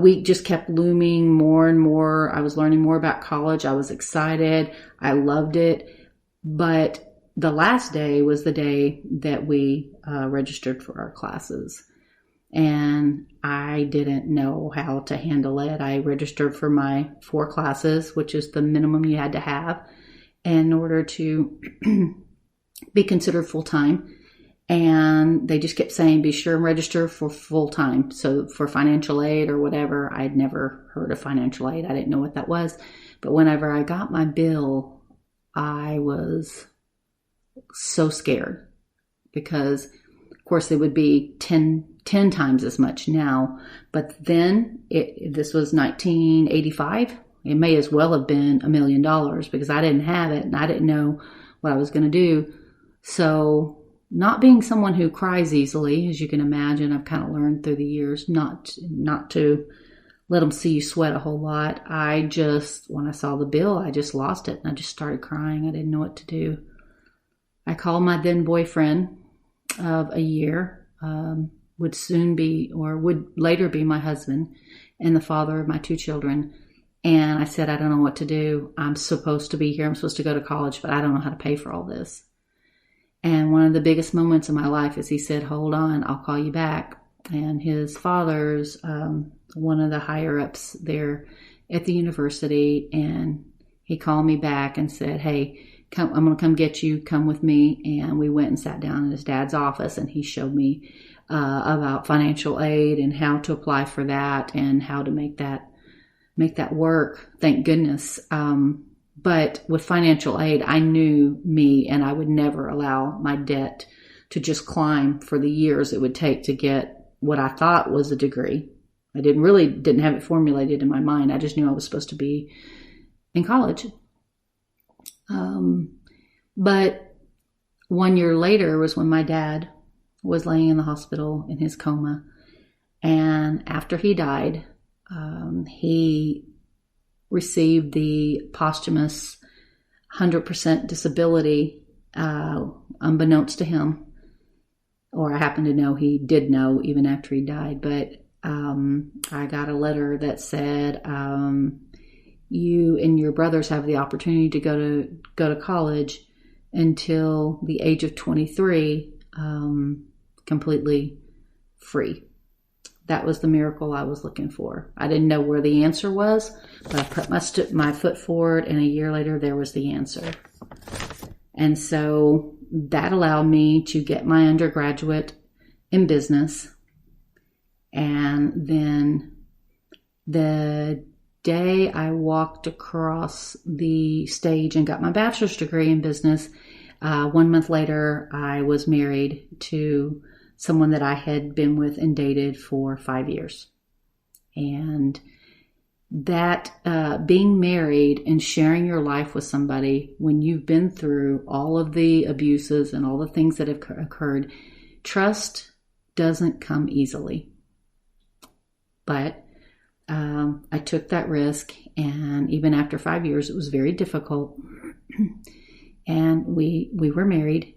week just kept looming more and more. I was learning more about college. I was excited. I loved it. But the last day was the day that we registered for our classes. And I didn't know how to handle it. I registered for my 4 classes, which is the minimum you had to have in order to be considered full-time. And they just kept saying, be sure and register for full-time. So for financial aid or whatever, I'd never heard of financial aid. I didn't know what that was. But whenever I got my bill, I was so scared because, of course, it would be 10 times as much now. But then this was 1985. It may as well have been $1 million because I didn't have it and I didn't know what I was going to do. So not being someone who cries easily, as you can imagine, I've kind of learned through the years not to let them see you sweat a whole lot. When I saw the bill, I just lost it and I just started crying. I didn't know what to do. I called my then boyfriend of a year, would later be my husband and the father of my 2 children. And I said, I don't know what to do. I'm supposed to be here. I'm supposed to go to college, but I don't know how to pay for all this. And one of the biggest moments of my life is he said, hold on, I'll call you back. And his father's one of the higher ups there at the university. And he called me back and said, hey, I'm going to come get you. Come with me. And we went and sat down in his dad's office and he showed me about financial aid and how to apply for that and how to make that work. Thank goodness. But with financial aid, I knew me and I would never allow my debt to just climb for the years it would take to get what I thought was a degree. I didn't have it formulated in my mind. I just knew I was supposed to be in college. But 1 year later was when my dad was laying in the hospital in his coma. And after he died, he received the posthumous 100% disability, unbeknownst to him, or I happen to know he did know even after he died. But I got a letter that said, you and your brothers have the opportunity to go to college until the age of 23, completely free. That was the miracle I was looking for. I didn't know where the answer was, but I put my foot forward, and a year later, there was the answer. And so that allowed me to get my undergraduate in business. And then the day I walked across the stage and got my bachelor's degree in business, 1 month later, I was married to someone that I had been with and dated for 5 years. And that being married and sharing your life with somebody when you've been through all of the abuses and all the things that have occurred, trust doesn't come easily. But I took that risk, and even after 5 years, it was very difficult. And we were married.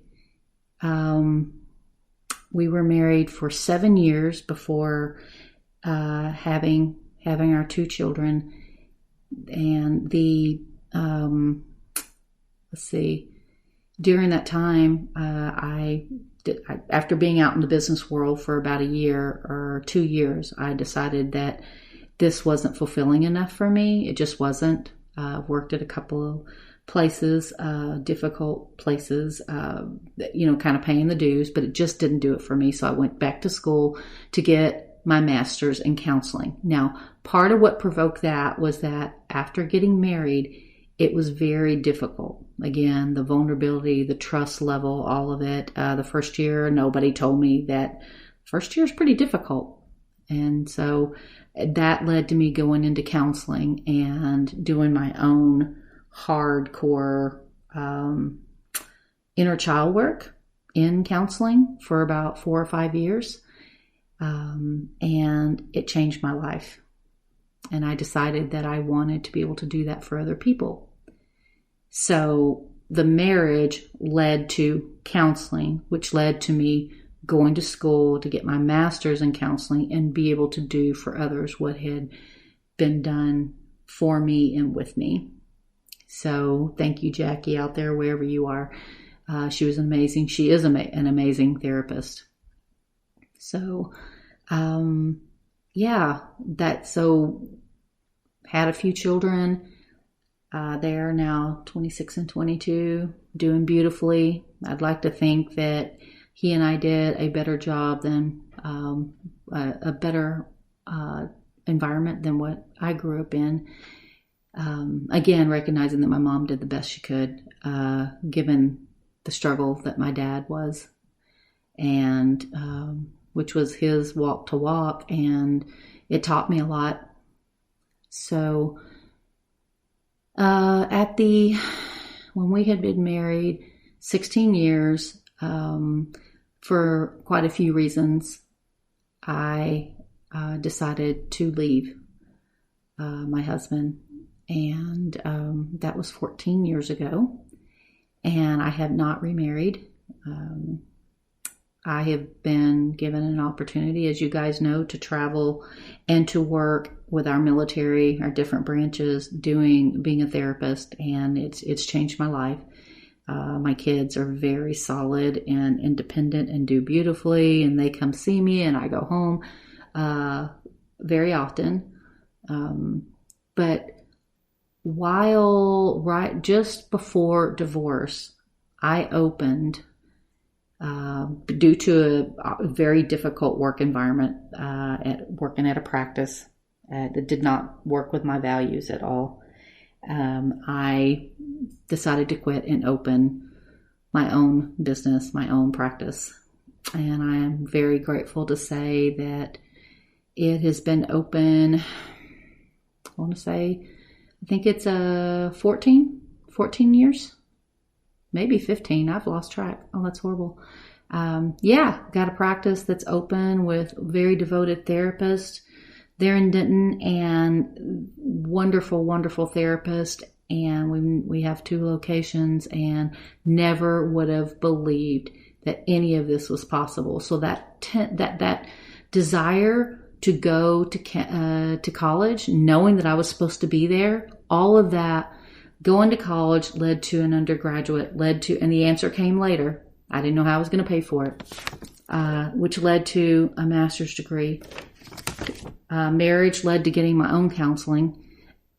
We were married for 7 years before having our 2 children. And during that time, after being out in the business world for about a year or 2 years, I decided that this wasn't fulfilling enough for me. It just wasn't. I've worked at a couple of places, difficult places, kind of paying the dues, but it just didn't do it for me. So I went back to school to get my master's in counseling. Now, part of what provoked that was that after getting married, it was very difficult. Again, the vulnerability, the trust level, all of it. The first year, nobody told me that first year is pretty difficult. And so that led to me going into counseling and doing my own hardcore inner child work in counseling for about 4 or 5 years. And it changed my life. And I decided that I wanted to be able to do that for other people. So the marriage led to counseling, which led to me going to school to get my master's in counseling and be able to do for others what had been done for me and with me. So thank you, Jackie, out there, wherever you are. She was amazing. She is an amazing therapist. So, had a few children. They are now 26 and 22, doing beautifully. I'd like to think that he and I did a better job than a better environment than what I grew up in. Again, recognizing that my mom did the best she could, given the struggle that my dad was, and which was his walk to walk, and it taught me a lot. So when we had been married 16 years, for quite a few reasons, I decided to leave my husband, and that was 14 years ago, and I have not remarried. I have been given an opportunity, as you guys know, to travel and to work with our military, our different branches, being a therapist, and it's changed my life. My kids are very solid and independent and do beautifully, and they come see me, and I go home very often. But just before divorce, I opened, due to a very difficult work environment, working at a practice that did not work with my values at all. I decided to quit and open my own business, my own practice. And I am very grateful to say that it has been open, I think it's 14 years, maybe 15. I've lost track. Oh, that's horrible. Got a practice that's open with very devoted therapists there in Denton, and wonderful, wonderful therapist. And we have 2 locations, and never would have believed that any of this was possible. So that desire to go to college, knowing that I was supposed to be there, all of that, going to college led to an undergraduate, and the answer came later. I didn't know how I was going to pay for it, which led to a master's degree. Marriage led to getting my own counseling,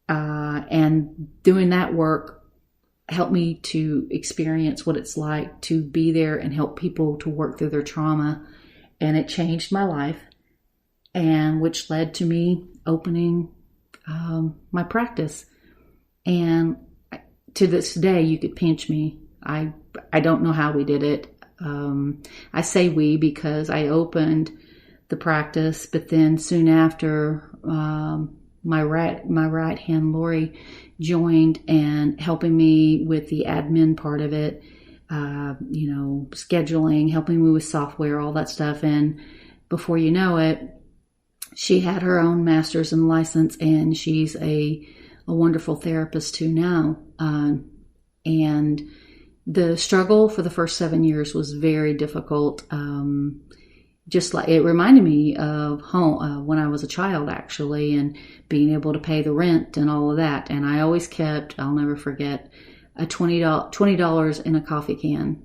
and doing that work helped me to experience what it's like to be there and help people to work through their trauma. And it changed my life, and which led to me opening my practice. And to this day, you could pinch me. I don't know how we did it. I say we because I opened the practice, but then soon after, my right hand, Lori, joined and helping me with the admin part of it, scheduling, helping me with software, all that stuff. And before you know it, she had her own master's and license, and she's a wonderful therapist too now. And the struggle for the first 7 years was very difficult. Just like it reminded me of home when I was a child, actually, and being able to pay the rent and all of that. And I always kept, I'll never forget, a $20 in a coffee can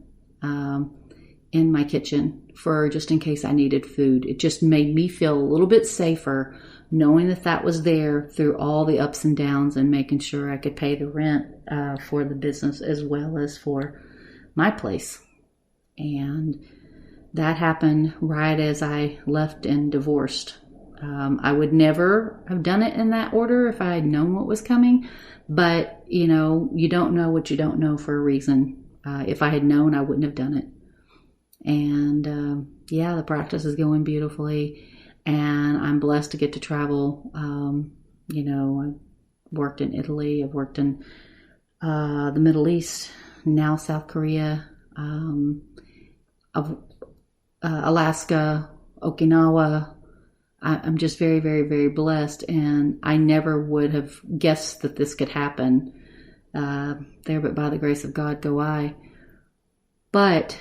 in my kitchen for just in case I needed food. It just made me feel a little bit safer knowing that was there through all the ups and downs, and making sure I could pay the rent for the business as well as for my place. And that happened right as I left and divorced. I would never have done it in that order if I had known what was coming. But, you don't know what you don't know for a reason. If I had known, I wouldn't have done it. And the practice is going beautifully. And I'm blessed to get to travel. I've worked in Italy. I've worked in the Middle East, now South Korea, Alaska, Okinawa. I'm just very, very, very blessed, and I never would have guessed that this could happen. There, but by the grace of God go I. But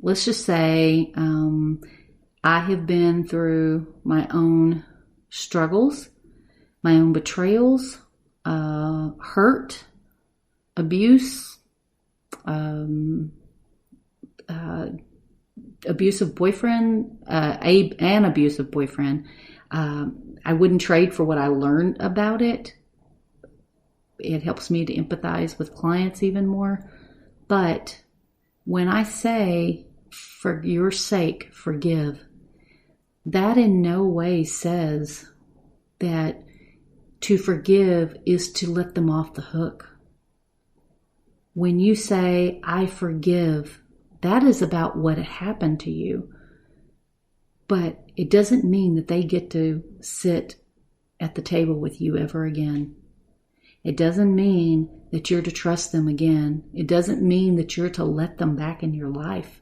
let's just say I have been through my own struggles, my own betrayals, hurt, abuse, abusive boyfriend, an abusive boyfriend. I wouldn't trade for what I learned about it. It helps me to empathize with clients even more. But when I say, for your sake, forgive, that in no way says that to forgive is to let them off the hook. When you say, I forgive, that is about what had happened to you. But it doesn't mean that they get to sit at the table with you ever again. It doesn't mean that you're to trust them again. It doesn't mean that you're to let them back in your life.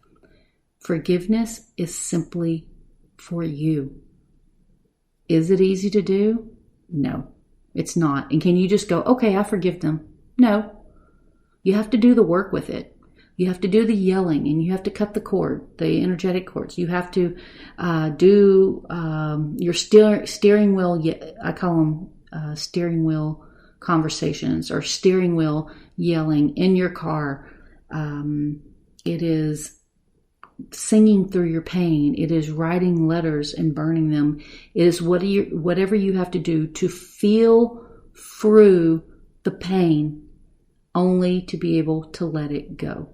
Forgiveness is simply for you. Is it easy to do? No, it's not. And can you just go, okay, I forgive them? No. You have to do the work with it. You have to do the yelling, and you have to cut the cord, the energetic cords. You have to do your steering wheel, I call them steering wheel conversations, or steering wheel yelling in your car. It is singing through your pain. It is writing letters and burning them. It is whatever you have to do to feel through the pain, only to be able to let it go.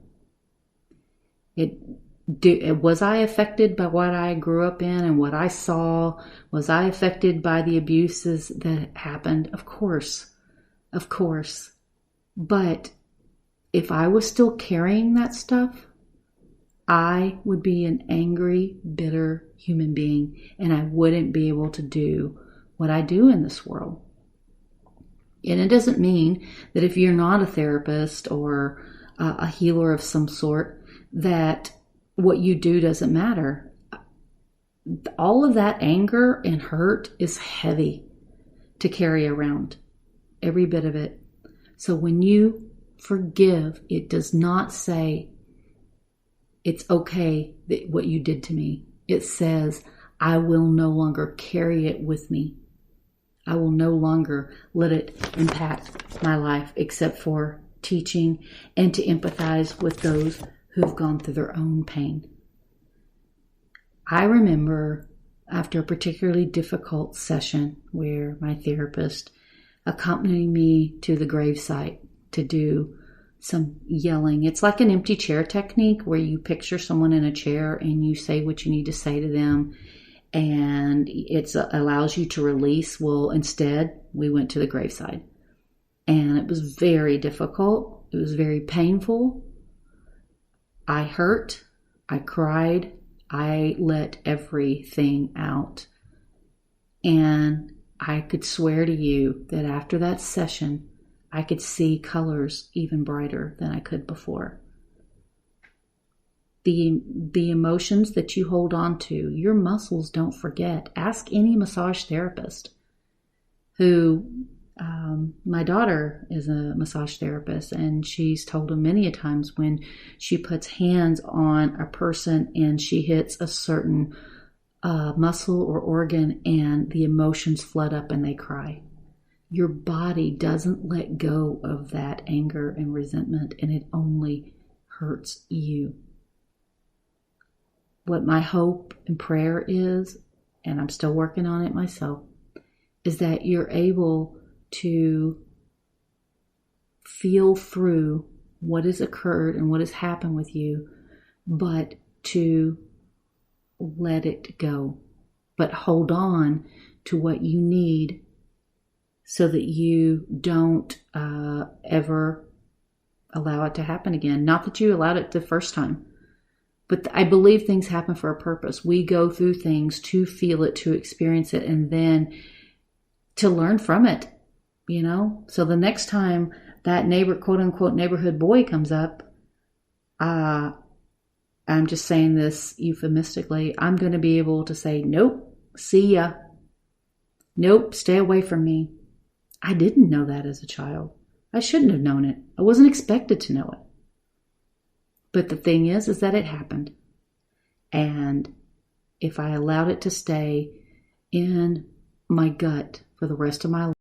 Was I affected by what I grew up in and what I saw? Was I affected by the abuses that happened? Of course. But if I was still carrying that stuff, I would be an angry, bitter human being, and I wouldn't be able to do what I do in this world. And it doesn't mean that if you're not a therapist or a healer of some sort, that what you do doesn't matter. All of that anger and hurt is heavy to carry around, every bit of it. So when you forgive, it does not say it's okay that what you did to me. It says, I will no longer carry it with me. I will no longer let it impact my life, except for teaching and to empathize with those who've gone through their own pain. I remember after a particularly difficult session where my therapist accompanied me to the gravesite to do some yelling. It's like an empty chair technique where you picture someone in a chair and you say what you need to say to them, and it allows you to release. Well, instead, we went to the graveside, and it was very difficult. It was very painful. I hurt. I cried. I let everything out. And I could swear to you that after that session, I could see colors even brighter than I could before. The emotions that you hold on to, your muscles don't forget. Ask any massage therapist who, my daughter is a massage therapist, and she's told them many a times when she puts hands on a person and she hits a certain muscle or organ and the emotions flood up and they cry. Your body doesn't let go of that anger and resentment, and it only hurts you. What my hope and prayer is, and I'm still working on it myself, is that you're able to feel through what has occurred and what has happened with you, but to let it go. But hold on to what you need so that you don't ever allow it to happen again. Not that you allowed it the first time, but I believe things happen for a purpose. We go through things to feel it, to experience it, and then to learn from it, you know? So the next time that quote unquote neighborhood boy comes up, I'm just saying this euphemistically, I'm going to be able to say, nope, see ya. Nope, stay away from me. I didn't know that as a child. I shouldn't have known it. I wasn't expected to know it. But the thing is that it happened. And if I allowed it to stay in my gut for the rest of my life,